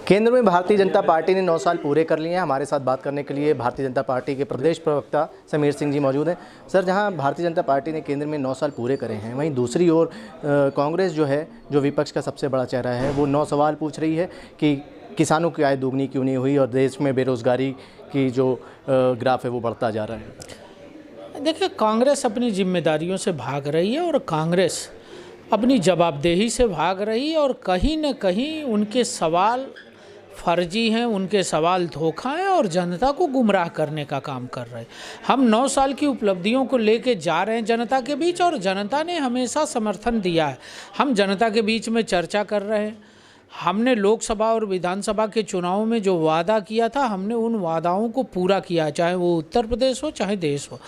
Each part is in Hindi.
केंद्र में भारतीय जनता पार्टी ने 9 साल पूरे कर लिए हैं। हमारे साथ बात करने के लिए भारतीय जनता पार्टी के प्रदेश प्रवक्ता समीर सिंह जी मौजूद हैं। सर, जहां भारतीय जनता पार्टी ने केंद्र में 9 साल पूरे करे हैं, वहीं दूसरी ओर कांग्रेस जो है, जो विपक्ष का सबसे बड़ा चेहरा है, वो 9 सवाल पूछ रही है कि किसानों की आय दोगुनी क्यों नहीं हुई और देश में बेरोज़गारी की जो ग्राफ है वो बढ़ता जा रहा है। देखिए, कांग्रेस अपनी जिम्मेदारियों से भाग रही है और कांग्रेस अपनी जवाबदेही से भाग रही है और कहीं न कहीं उनके सवाल फर्जी हैं, उनके सवाल धोखा हैं और जनता को गुमराह करने का काम कर रहे हैं। हम 9 साल की उपलब्धियों को लेके जा रहे हैं जनता के बीच और जनता ने हमेशा समर्थन दिया है। हम जनता के बीच में चर्चा कर रहे हैं। हमने लोकसभा और विधानसभा के चुनाव में जो वादा किया था, हमने उन वादाओं को पूरा किया, चाहे वो उत्तर प्रदेश हो चाहे देश हो।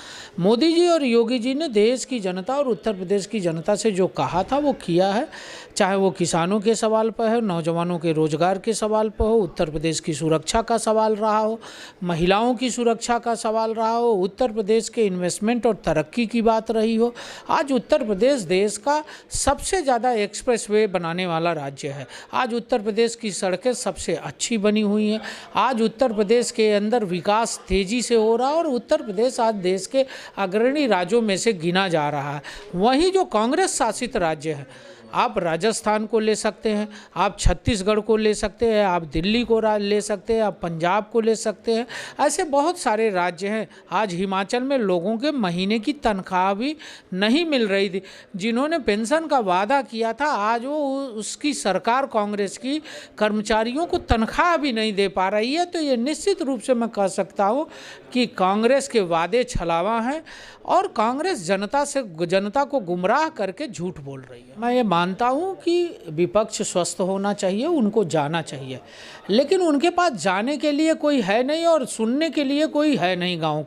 मोदी जी और योगी जी ने देश की जनता और उत्तर प्रदेश की जनता से जो कहा था वो किया है, चाहे वो किसानों के सवाल पर है, नौजवानों के रोजगार के सवाल पर हो, उत्तर प्रदेश की सुरक्षा का सवाल रहा हो, महिलाओं की सुरक्षा का सवाल रहा हो, उत्तर प्रदेश के इन्वेस्टमेंट और तरक्की की बात रही हो। आज उत्तर प्रदेश देश का सबसे ज़्यादा एक्सप्रेसवे बनाने वाला राज्य है। आज उत्तर प्रदेश की सड़कें सबसे अच्छी बनी हुई हैं। आज उत्तर प्रदेश के अंदर विकास तेज़ी से हो रहा है और उत्तर प्रदेश आज देश के अग्रणी राज्यों में से गिना जा रहा है। वहीं जो कांग्रेस शासित राज्य है, आप राजस्थान को ले सकते हैं, आप छत्तीसगढ़ को ले सकते हैं, आप दिल्ली को ले सकते हैं, आप पंजाब को ले सकते हैं। ऐसे बहुत सारे राज्य हैं। आज हिमाचल में लोगों के महीने की तनख्वाह भी नहीं मिल रही थी। जिन्होंने पेंशन का वादा किया था, आज वो उसकी सरकार कांग्रेस की कर्मचारियों को तनख्वाह भी नहीं दे पा रही है। तो ये निश्चित रूप से मैं कह सकता हूँ कि कांग्रेस के वादे छलावा हैं और कांग्रेस जनता को गुमराह करके झूठ बोल रही है। मैं ये मानता हूँ कि विपक्ष स्वस्थ होना चाहिए, उनको जाना चाहिए, लेकिन उनके पास जाने के लिए कोई है नहीं और सुनने के लिए कोई है नहीं। गांव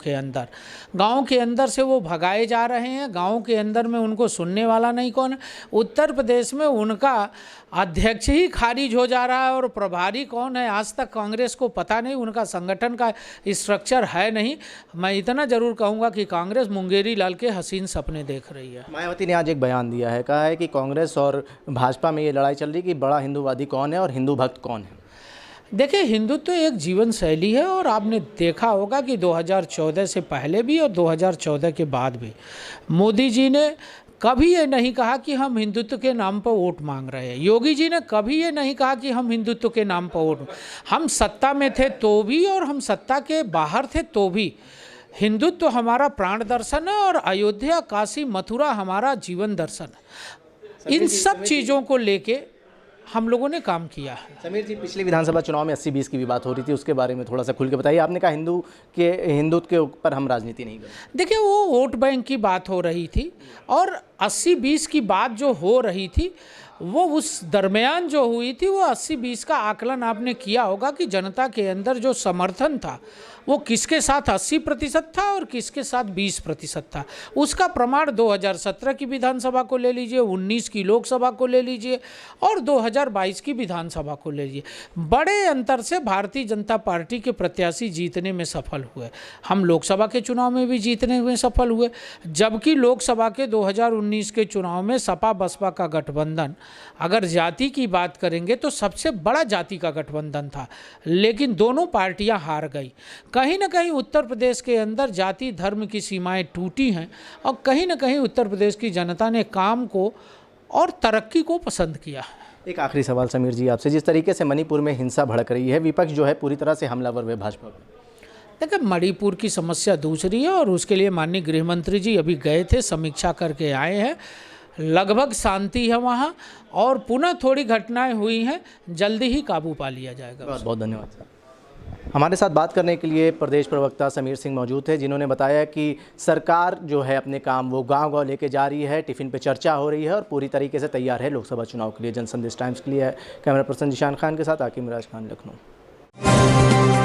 के अंदर से वो भगाए जा रहे हैं। गांव के अंदर में उनको सुनने वाला नहीं कौन है। उत्तर प्रदेश में उनका अध्यक्ष ही खारिज हो जा रहा है और प्रभारी कौन है आज तक कांग्रेस को पता नहीं। उनका संगठन का स्ट्रक्चर है नहीं। मैं इतना जरूर कहूँगा कि कांग्रेस मुंगेरी लाल के हसीन सपने देख रही है। मायावती ने आज एक बयान दिया है, कहा है कि कांग्रेस और भाजपा में ये लड़ाई चल रही कि बड़ा हिंदूवादी कौन है और हिंदू भक्त कौन है। देखिए, हिंदुत्व एक जीवन शैली है और आपने देखा होगा कि 2014 से पहले भी और 2014 के बाद भी मोदी जी ने कभी ये नहीं कहा कि हम हिंदुत्व के नाम पर वोट मांग रहे हैं। योगी जी ने कभी ये नहीं कहा कि हम हिंदुत्व के नाम पर वोट। हम सत्ता में थे तो भी और हम सत्ता के बाहर थे तो भी हिंदुत्व हमारा प्राण दर्शन है और अयोध्या, काशी, मथुरा हमारा जीवन दर्शन है। इन सब चीज़ों को लेके हम लोगों ने काम किया है। समीर जी, पिछले विधानसभा चुनाव में 80-20 की भी बात हो रही थी, उसके बारे में थोड़ा सा खुल के बताइए। आपने कहा हिंदुत्व के ऊपर हम राजनीति नहीं करते। देखिए, वो वोट बैंक की बात हो रही थी और 80-20 की बात जो हो रही थी वो उस दरमियान जो हुई थी वो 80-20 का आकलन आपने किया होगा कि जनता के अंदर जो समर्थन था वो किसके साथ 80% था और किसके साथ 20% था। उसका प्रमाण 2017 की विधानसभा को ले लीजिए, 19 की लोकसभा को ले लीजिए और 2022 की विधानसभा को ले लीजिए। बड़े अंतर से भारतीय जनता पार्टी के प्रत्याशी जीतने में सफल हुए। हम लोकसभा के चुनाव में भी जीतने में सफल हुए, जबकि लोकसभा के 2019 के चुनाव में सपा बसपा का गठबंधन, अगर जाति की बात करेंगे तो सबसे बड़ा जाति का गठबंधन था, लेकिन दोनों पार्टियां हार गई। कहीं ना कहीं उत्तर प्रदेश के अंदर जाति धर्म की सीमाएं टूटी हैं और कहीं ना कहीं उत्तर प्रदेश की जनता ने काम को और तरक्की को पसंद किया। एक आखिरी सवाल समीर जी आपसे, जिस तरीके से मणिपुर में हिंसा भड़क रही है, विपक्ष जो है पूरी तरह से हमलावर हुए भाजपा पर। देखिए, मणिपुर की समस्या दूसरी है और उसके लिए माननीय गृह मंत्री जी अभी गए थे, समीक्षा करके आए हैं। लगभग शांति है वहाँ और पुनः थोड़ी घटनाएं हुई हैं, जल्दी ही काबू पा लिया जाएगा। बहुत बहुत धन्यवाद सर। हमारे साथ बात करने के लिए प्रदेश प्रवक्ता समीर सिंह मौजूद थे, जिन्होंने बताया कि सरकार जो है अपने काम वो गांव-गांव लेके जा रही है, टिफ़िन पे चर्चा हो रही है और पूरी तरीके से तैयार है लोकसभा चुनाव के लिए। जनसंदेश टाइम्स के लिए कैमरा पर्सन जिशान खान के साथ आकिब मिराज खान, लखनऊ।